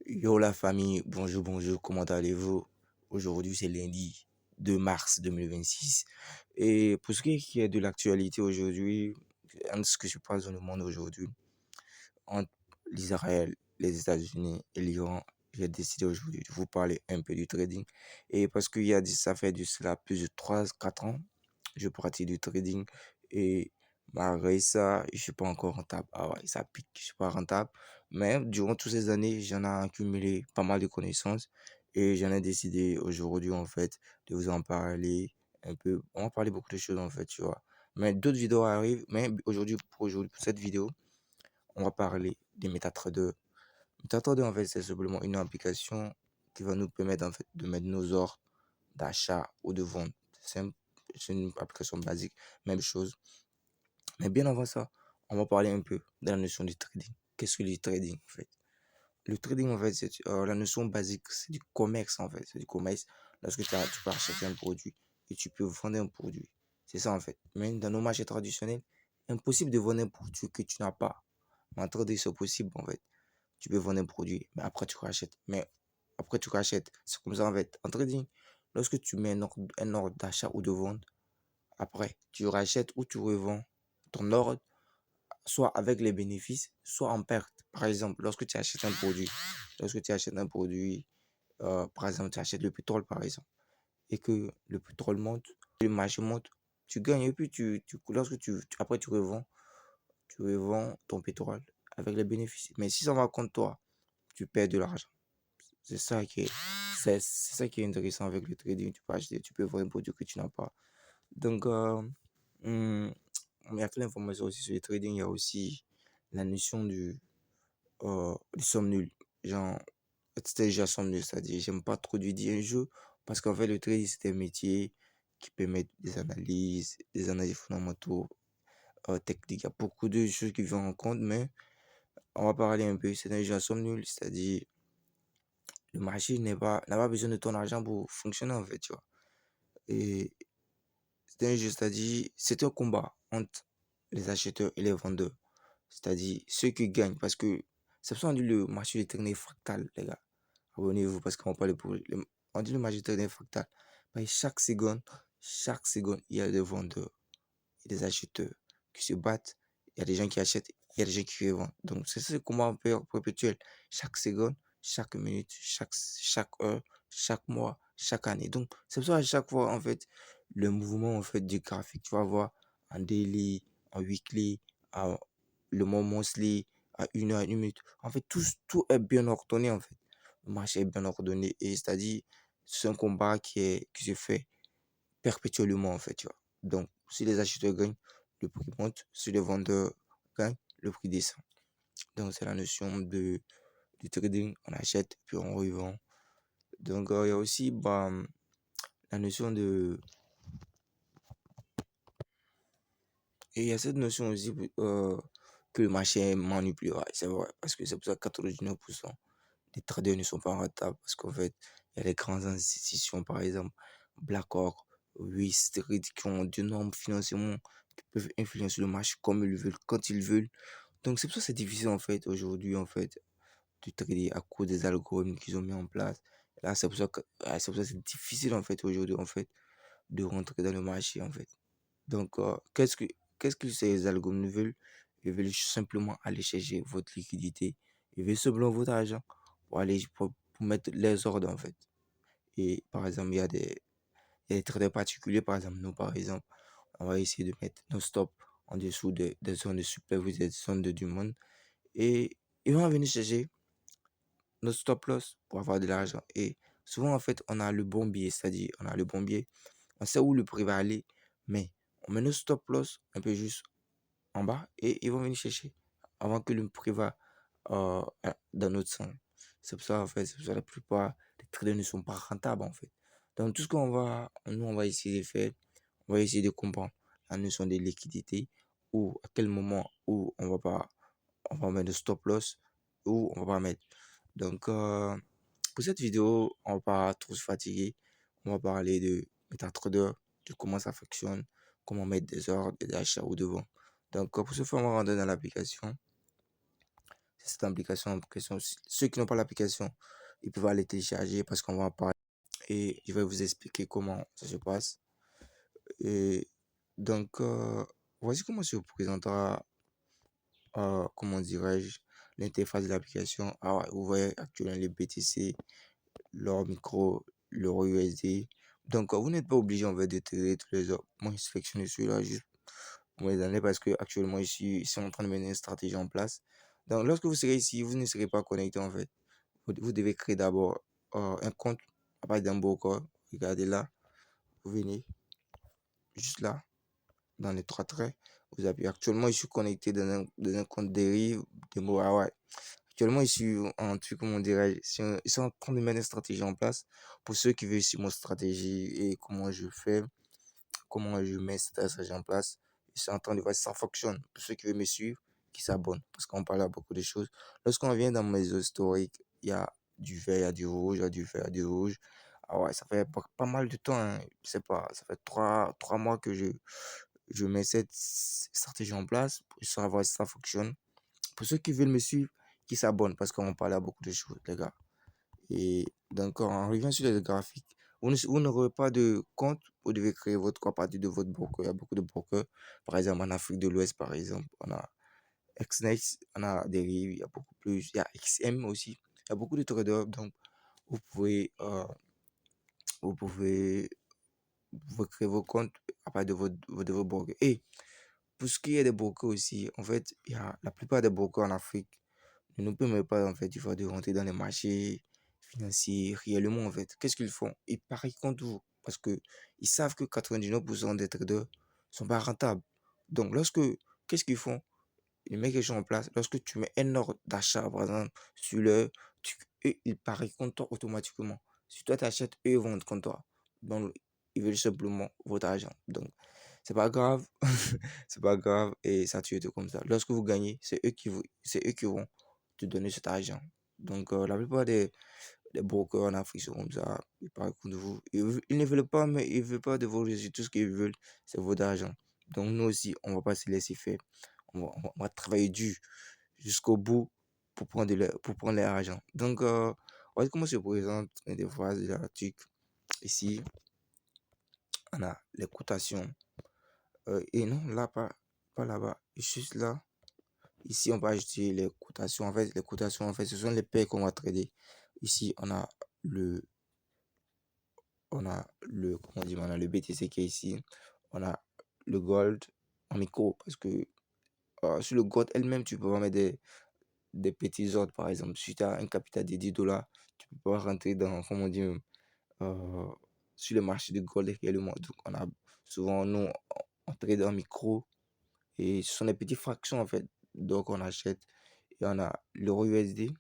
Yo la famille, bonjour, bonjour, comment allez-vous? Aujourd'hui c'est lundi 2 mars 2026 et pour ce qui est de l'actualité aujourd'hui, en ce que se passe dans le monde aujourd'hui, entre l'Israël, les États-Unis et l'Iran, j'ai décidé aujourd'hui de vous parler un peu du trading et parce ça fait de cela plus de 3 4 ans, je pratique du trading et malgré ça, je suis pas encore rentable. Ah ouais, ça pique, je suis pas rentable. Mais durant toutes ces années, j'en ai accumulé pas mal de connaissances et j'en ai décidé aujourd'hui, en fait, de vous en parler un peu. On va parler beaucoup de choses, en fait, tu vois. Mais d'autres vidéos arrivent. Mais aujourd'hui, pour cette vidéo, on va parler des MetaTrader. MetaTrader, en fait, c'est simplement une application qui va nous permettre, en fait, de mettre nos ordres d'achat ou de vente. C'est une application basique, même chose. Mais bien avant ça, on va parler un peu de la notion du trading. Qu'est-ce que le trading en fait? Le trading en fait, c'est la notion basique, c'est du commerce en fait. C'est du commerce lorsque tu peux acheter un produit et tu peux vendre un produit. C'est ça en fait. Mais dans nos marchés traditionnels, impossible de vendre un produit que tu n'as pas. Mais en trading, c'est possible en fait. Tu peux vendre un produit, mais après tu rachètes. Mais après tu rachètes. C'est comme ça en fait. En trading, lorsque tu mets un ordre d'achat ou de vente, après tu rachètes ou tu revends ton ordre soit avec les bénéfices, soit en perte. Par exemple, lorsque tu achètes un produit, par exemple, tu achètes le pétrole, par exemple, et que le pétrole monte, le marché monte, tu gagnes, et puis lorsque après tu revends ton pétrole avec les bénéfices. Mais si ça va contre toi, tu perds de l'argent. C'est ça qui est, c'est ça qui est intéressant avec le trading. Tu peux acheter, tu peux vendre un produit que tu n'as pas. Donc, hum, il y a plein d'informations aussi sur le trading. Il y a aussi la notion du somme nulle. Genre, c'était déjà somme nulle, c'est-à-dire, j'aime pas trop dire un jeu parce qu'en fait, le trading, c'est un métier qui permet des analyses fondamentaux, techniques. Il y a beaucoup de choses qui viennent en compte, mais on va parler un peu. C'est un jeu à somme nulle, c'est-à-dire, le marché n'a pas besoin de ton argent pour fonctionner, en fait, tu vois. Et c'est un jeu, c'est-à-dire, c'est un combat entre les acheteurs et les vendeurs. C'est-à-dire, ceux qui gagnent, parce que c'est pour ça qu'on dit le marché du terrain est fractal, les gars. Abonnez-vous parce qu'on parle pour on dit le marché du terrain est fractal. Mais chaque seconde, il y a des vendeurs et des acheteurs qui se battent. Il y a des gens qui achètent, il y a des gens qui revendent. Donc, c'est ce combat perpétuel. Chaque seconde, chaque minute, chaque heure, chaque mois, chaque année. Donc, c'est pour ça à chaque fois, en fait, le mouvement, en fait, du graphique, tu vas voir en daily, en weekly, en, le mois monthly, à 1 heure, 1 minute. En fait, tout est bien ordonné, en fait. Le marché est bien ordonné. Et c'est-à-dire, c'est un combat qui se fait perpétuellement, en fait, tu vois. Donc, si les acheteurs gagnent, le prix monte. Si les vendeurs gagnent, le prix descend. Donc, c'est la notion du trading. On achète, puis on revend. Donc, il y a aussi la notion de... Et il y a cette notion aussi que le marché est manipulé. Ouais, c'est vrai. Parce que c'est pour ça que 99% des traders ne sont pas rentables. Parce qu'en fait, il y a les grandes institutions, par exemple, BlackRock, Street, qui ont d'énormes financements, qui peuvent influencer le marché comme ils veulent, quand ils veulent. Donc, c'est pour ça que c'est difficile, en fait, aujourd'hui, en fait, de trader à cause des algorithmes qu'ils ont mis en place. Là, c'est pour ça que c'est difficile, en fait, aujourd'hui, en fait, de rentrer dans le marché, en fait. Donc, qu'est-ce que ces algorithmes veulent? Ils veulent simplement aller chercher votre liquidité. Ils veulent simplement votre argent pour mettre les ordres, en fait. Et par exemple, il y a des traders particuliers. Par exemple, nous, par exemple, on va essayer de mettre nos stops en dessous des zones de supervision, des zones de demande. Et ils vont venir chercher notre stop loss pour avoir de l'argent. Et souvent, en fait, on a le bon biais, c'est-à-dire, on a le bon biais. On sait où le prix va aller, mais on met notre stop loss un peu juste en bas et ils vont venir chercher avant que le prix va dans notre sens. C'est pour ça, en fait, c'est pour ça que la plupart des traders ne sont pas rentables, en fait. Donc, tout ce nous, on va essayer de faire, on va essayer de comprendre la notion de liquidité ou à quel moment où on va mettre le stop loss ou on va pas mettre. Donc, pour cette vidéo, on va pas trop se fatiguer. On va parler de MetaTrader, de comment ça fonctionne, comment mettre des ordres, des achats ou de ventes. Donc, pour ce faire, on va rentrer dans l'application. c'est cette application en question. Ceux qui n'ont pas l'application, ils peuvent aller télécharger parce qu'on va en parler et je vais vous expliquer comment ça se passe. Et donc, voici comment se présentera, comment dirais-je, l'interface de l'application. Ah ouais, vous voyez actuellement les BTC, leur micro, leur USD. Donc, vous n'êtes pas obligé en fait de traiter tous les autres. Moi, je sélectionne celui-là juste pour les années parce que actuellement, je suis en train de mener une stratégie en place. Donc, lorsque vous serez ici, vous ne serez pas connecté en fait. Vous devez créer d'abord un compte à partir d'un broker. Regardez là, vous venez juste là, dans les trois traits. Vous appuyez. Actuellement, je suis connecté dans un compte dérive de mots. Ah ouais. Actuellement, je suis en truc, comment dirais-je, ils sont en train de mettre une stratégie en place pour ceux qui veulent suivre mon stratégie et comment je fais, comment je mets cette stratégie en place. Ils sont en train de voir si ça fonctionne. Pour ceux qui veulent me suivre, qui s'abonnent, parce qu'on parle à beaucoup de choses. Lorsqu'on vient dans mes historiques, il y a du vert, il y a du rouge, il y a du vert, il y a du rouge. Ah ouais, ça fait pas mal de temps, hein. Je sais pas, ça fait trois mois que je mets cette stratégie en place pour savoir si ça fonctionne. Pour ceux qui veulent me suivre, qui s'abonnent, parce qu'on parle à beaucoup de choses, les gars. Et donc, en revenant sur les graphiques, vous n'aurez pas de compte, vous devez créer votre compte à partir de votre broker. Il y a beaucoup de brokers. Par exemple, en Afrique de l'Ouest, par exemple, on a XNEX, on a Deriv, il y a beaucoup plus. Il y a XM aussi. Il y a beaucoup de traders. Donc, vous pouvez, euh, vous pouvez, vous créer vos comptes à partir de votre broker. Et pour ce qui est des brokers aussi, en fait, il y a la plupart des brokers en Afrique ne nous permettent pas, en fait, il faut de rentrer dans les marchés financiers réellement, en fait. Qu'est-ce qu'ils font? Ils parient contre vous parce que ils savent que 99% des traders sont pas rentables. Donc, qu'est-ce qu'ils font? Ils mettent quelque chose en place. Lorsque tu mets un ordre d'achat, par exemple, sur le, eux, ils parient contre toi automatiquement. Si toi, tu achètes, eux, ils vendent contre toi. Donc, ils veulent simplement votre argent. Donc, c'est pas grave. C'est pas grave. Et ça tue tout comme ça. Lorsque vous gagnez, c'est eux qui vont te donner cet argent. Donc, la plupart des brokers en Afrique sont comme ça. Ils parlent contre vous. Ils ne veulent pas, mais ils veulent pas de vos résultats. Tout ce qu'ils veulent, c'est votre argent. Donc, nous aussi, on va pas se laisser faire. On va travailler dur jusqu'au bout pour prendre l'argent. Donc, voici comment se présente des phrases de l'article. Ici, on a les cotations. Et non, là, pas là-bas. Juste là. Ici, on va ajouter les cotations. En fait, les cotations, en fait, ce sont les paires qu'on va trader. Ici, le, comment dire, on a le BTC qui est ici. On a le gold en micro. Parce que sur le gold elle-même, tu peux pas mettre des petits ordres. Par exemple, si tu as un capital de $10, tu peux pas rentrer dans, comment dire, euh, sur le marché du gold réellement. Donc, souvent, nous, on trade en micro. Et ce sont des petites fractions, en fait. Donc, on achète. Et on a l'euro USD,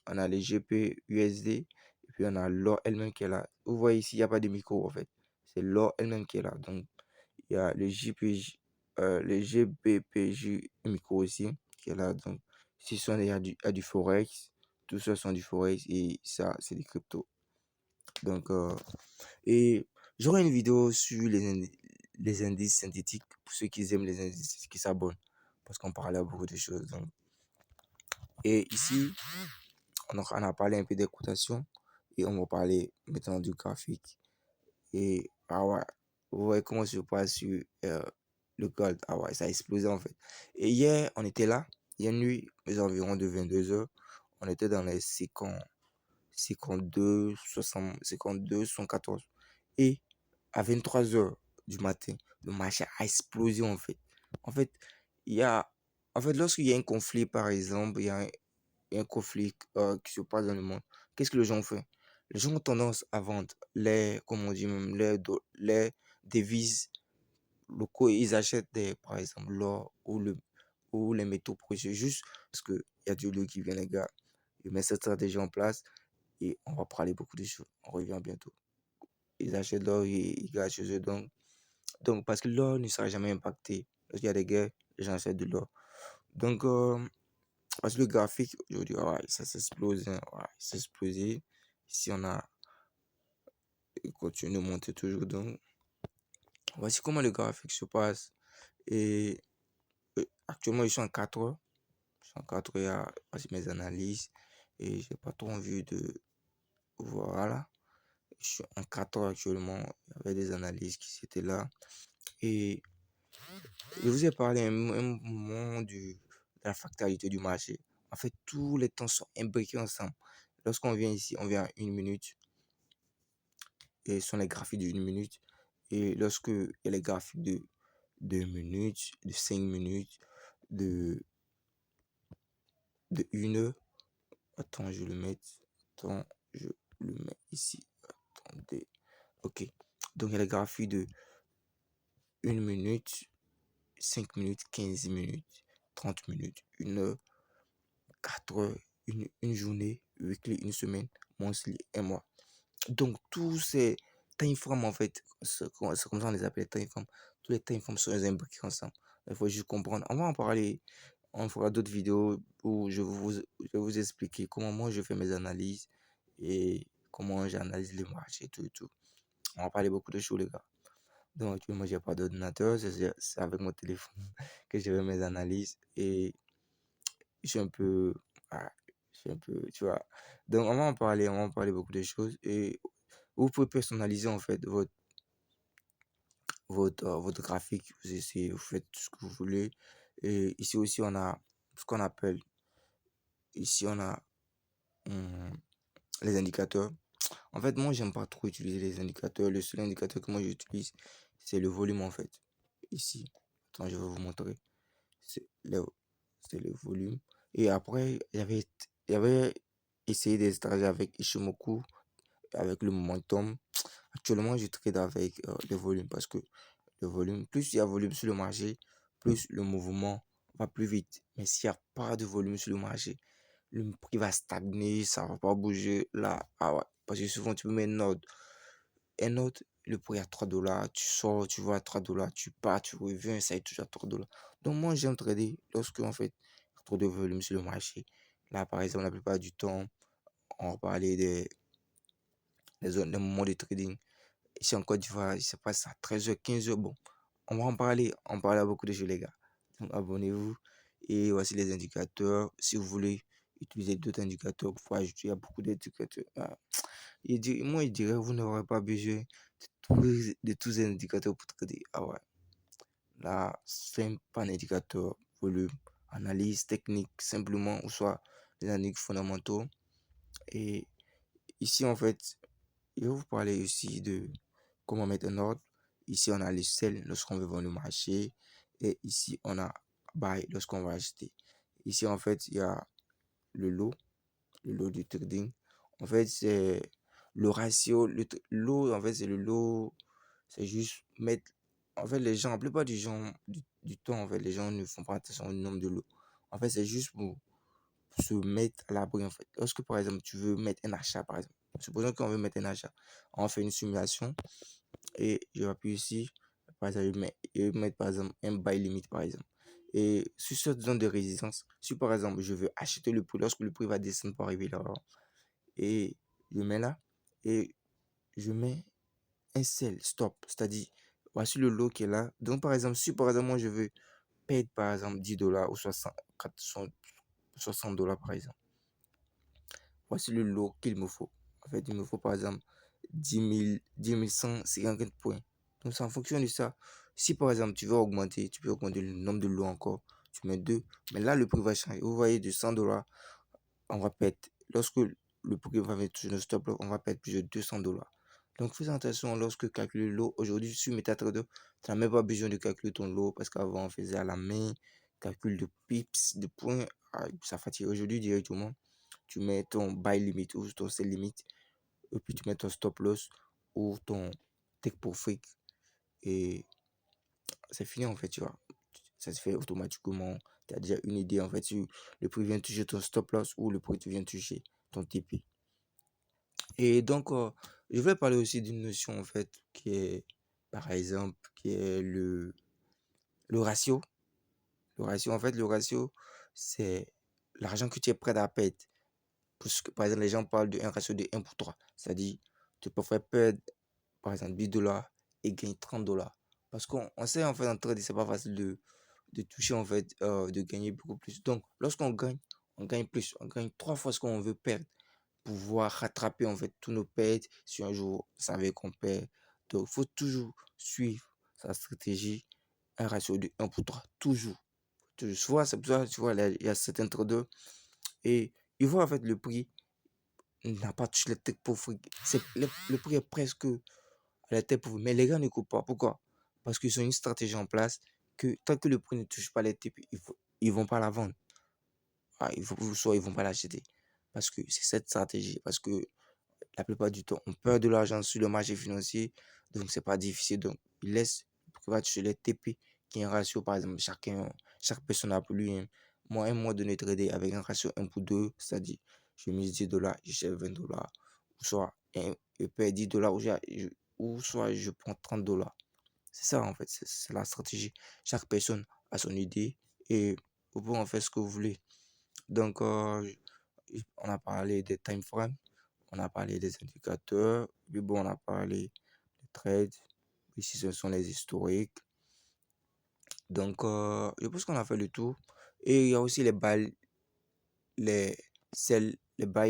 on a les GP USD, et puis on a l'or elle-même qui est là. Vous voyez ici, il n'y a pas de micro, en fait. C'est l'or elle-même qui est là. Donc, il y a le GBPJ micro aussi qui est là. Donc, il y a il y a du Forex. Tout ça sont du Forex et ça, c'est des cryptos. Donc, et j'aurai une vidéo sur les indices synthétiques pour ceux qui aiment les indices, qui s'abonnent. Parce qu'on parlait à beaucoup de choses. Donc. Et ici, on a parlé un peu des cotations et on va parler maintenant du graphique. Et ah ouais, vous voyez comment je passe sur le gold. Ah ouais, ça a explosé en fait. Et hier, on était là, hier nuit, aux environs de 22 heures, on était dans les 52, 60, 52, 114. Et à 23 heures du matin, le marché a explosé en fait. En fait, il y a, en fait, lorsqu'il y a un conflit, par exemple, il y a un conflit qui se passe dans le monde, qu'est-ce que les gens font? Les gens ont tendance à vendre comment on dit même, les devises locaux. Ils achètent par exemple, l'or ou les métaux précieux juste parce qu'il y a du lieu qui vient, les gars. Ils mettent cette stratégie en place et on va parler beaucoup de choses. On revient bientôt. Ils achètent l'or et ils gardent chez eux. Donc, parce que l'or ne sera jamais impacté. Lorsqu'il y a des guerres, les gens achètent de l'or. Donc, parce que le graphique, aujourd'hui, ouais, ça s'explose. Hein, ouais, c'est explosé. Ici, il continue de monter toujours. Donc, voici comment le graphique se passe. Et actuellement, ils sont en 4 heures. en 4 heures à passer mes analyses et j'ai pas trop envie de... Voilà. Je suis en 4 heures actuellement. Il y avait des analyses qui étaient là. Et je vous ai parlé un moment de la factualité du marché. En fait, tous les temps sont imbriqués ensemble. Lorsqu'on vient ici, on vient à 1 minute et ce sont les graphiques de 1 minute. Et lorsque il y a les graphiques de 2 minutes, de 5 minutes, de, de 1 heure. Attends, je le mets. Attends, je le mets ici. Attendez. Ok. Donc, il y a les graphiques de 1 minute, 5 minutes, 15 minutes, 30 minutes, 1 heure, 4 heures, une journée, weekly, une semaine, monthly, un mois. Donc, tous ces time frames, en fait, c'est comme ça on les appelle, time frames. Tous les time frames sont imbriqués ensemble. Il faut juste comprendre. On va en parler. On fera d'autres vidéos où je vais vous expliquer comment moi je fais mes analyses et comment j'analyse les marchés, tout et tout. On va parler beaucoup de choses, les gars. Donc, actuellement, j'ai pas d'ordinateur, c'est avec mon téléphone que je fais mes analyses et je suis un peu, ah, je suis un peu, tu vois. Donc, on va en parler beaucoup de choses et vous pouvez personnaliser en fait votre graphique. Vous essayez, vous faites tout ce que vous voulez. Et ici aussi, on a ce qu'on appelle, ici, on a hum, les indicateurs. En fait, moi, j'aime pas trop utiliser les indicateurs. Le seul indicateur que moi j'utilise, c'est le volume en fait. Ici, attends, je vais vous montrer. C'est le, c'est le volume. Et après, j'avais essayé des stratégies avec Ishimoku, avec le momentum. Actuellement, je trade avec le volume parce que le volume, plus il y a volume sur le marché, plus le mouvement va plus vite. Mais s'il n'y a pas de volume sur le marché, le prix va stagner, ça va pas bouger là. Ah ouais. Parce que souvent, tu peux mettre un ordre, le prix à 3 dollars, tu sors, tu vas à 3 dollars, tu pars, tu reviens, ça est toujours à 3 dollars. Donc, moi, j'aime trader lorsque, en fait, il y a trop de volume sur le marché. Là, par exemple, la plupart du temps, on va parler des zones, des moments de trading. Ici en Côte d'Ivoire, il se passe à 13 h 15 h. Bon, on va en parler. On parle à beaucoup de jeux, les gars. Donc, abonnez-vous. Et voici les indicateurs. Si vous voulez utiliser d'autres indicateurs, vous pouvez ajouter. Il y a beaucoup d'indicateurs. Ah, moi, je dirais, vous n'aurez pas besoin de tous ces indicateurs pour trader. Ah ouais. Là, simple un indicateur, volume, analyse technique, simplement, ou soit des analyses fondamentaux. Et ici, en fait, je vais vous parler aussi de comment mettre un ordre. Ici, on a le sell lorsqu'on veut vendre le marché. Et ici, on a buy lorsqu'on va acheter. Ici, en fait, il y a le lot du trading. En fait, c'est le ratio. Lot, en fait, c'est le lot. C'est juste mettre. En fait, les gens, la plupart du temps, en fait, les gens ne font pas attention au nombre de lots. En fait, c'est juste pour se mettre à l'abri, en fait. Lorsque, par exemple, tu veux mettre un achat, par exemple. Supposons qu'on veut mettre un achat. On fait une simulation et je vais appuyer ici. Par exemple, je vais mettre, par exemple, un buy limit, par exemple. Et sur cette zone de résistance, si par exemple, je veux acheter le prix, lorsque le prix va descendre pour arriver là, et je mets là, et je mets un sell stop, c'est-à-dire, voici le lot qui est là. Donc, par exemple, si par exemple, moi, je veux payer, par exemple, 10 dollars ou 60 dollars, par exemple. Voici le lot qu'il me faut. En fait, il me faut par exemple 10 150 points. Donc, c'est en fonction de ça. Si par exemple, tu veux augmenter, tu peux augmenter le nombre de lots encore. Tu mets 2. Mais là, le prix va changer. Vous voyez, de 100 dollars, on va perdre. Lorsque le prix va venir toucher le stop loss, on va perdre plus de 200 dollars. Donc, fais attention lorsque calculer le lot. Aujourd'hui, sur MetaTrader, tu n'as même pas besoin de calculer ton lot parce qu'avant, on faisait à la main, calcul de pips, de points. Ah, ça fatigue. Aujourd'hui, directement, tu mets ton buy limit ou ton sell limit, et puis tu mets ton stop loss ou ton take profit et c'est fini en fait, tu vois. Ça se fait automatiquement. Tu as déjà une idée en fait si le prix vient toucher ton stop loss ou le prix vient toucher ton TP. Et donc, je vais parler aussi d'une notion en fait qui est, par exemple, qui est le ratio. Le ratio, en fait, le ratio, c'est l'argent que tu es prêt à perdre. Parce que, par exemple, les gens parlent d'un ratio de 1 pour 3. C'est-à-dire, tu peux faire perdre, par exemple, 10 dollars et gagner 30 dollars. Parce qu'on sait, en fait, en trade, c'est pas facile de toucher en fait, de gagner beaucoup plus. Donc, lorsqu'on gagne, on gagne plus, on gagne 3 fois ce qu'on veut perdre, pouvoir rattraper en fait tous nos pertes si un jour vous savez qu'on perd. Donc, il faut toujours suivre sa stratégie, un ratio de 1 pour 3, toujours. Soit c'est pour ça, tu vois, là, il y a cet entre deux et il voit en fait le prix n'a pas touché les têtes pauvres. Le prix est presque à la tête pauvre, mais les gars ne coupent pas. Pourquoi? Parce qu'ils ont une stratégie en place que tant que le prix ne touche pas les têtes, ils vont pas la vendre. Ah, soit ils vont pas l'acheter. Parce que c'est cette stratégie. Parce que la plupart du temps, on perd de l'argent sur le marché financier, donc c'est pas difficile. Donc, il laisse sur les TP, qui est un ratio, par exemple, chaque personne a pour lui. Moi, un mois de trader avec un ratio 1 pour 2, c'est-à-dire, je mise $10, j'achète $20, ou soit je perds $10, ou soit je prends $30. C'est ça, en fait, c'est la stratégie. Chaque personne a son idée et vous pouvez en faire ce que vous voulez. Donc, on a parlé des time frames, on a parlé des indicateurs, puis bon, on a parlé des trades, ici ce sont les historiques. Donc, je pense qu'on a fait le tour. Et il y a aussi les buy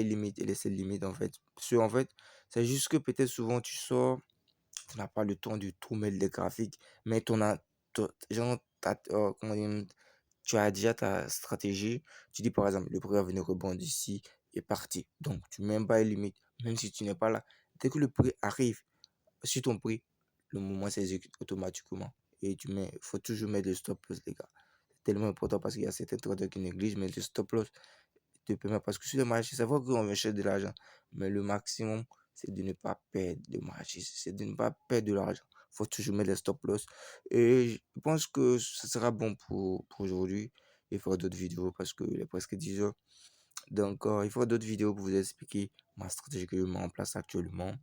limit et les sell limit en fait. Parce que, en fait, c'est juste que peut-être souvent tu sors, tu n'as pas le temps de tout mettre les graphiques, mais genre, comment dire, tu as déjà ta stratégie. Tu dis par exemple, le prix va venir rebondir ici et parti. Donc, tu mets un buy limit, même si tu n'es pas là. Dès que le prix arrive sur ton prix, le moment s'exécute automatiquement. Et il faut toujours mettre le stop loss, les gars. C'est tellement important parce qu'il y a certains traders qui négligent, mais le stop loss te permet, parce que sur le marché, c'est vrai qu'on veut chercher de l'argent, mais le maximum, c'est de ne pas perdre de marché, c'est de ne pas perdre de l'argent. Il faut toujours mettre les stop loss. Et je pense que ce sera bon pour aujourd'hui. Il faudra d'autres vidéos parce qu'il est presque 10 heures. Donc, il faudra d'autres vidéos pour vous expliquer ma stratégie que je mets en place actuellement.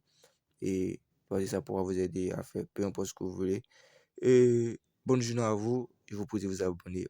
Et ça pourra vous aider à faire peu importe ce que vous voulez. Et bonne journée à vous. Je vous prie de vous abonner.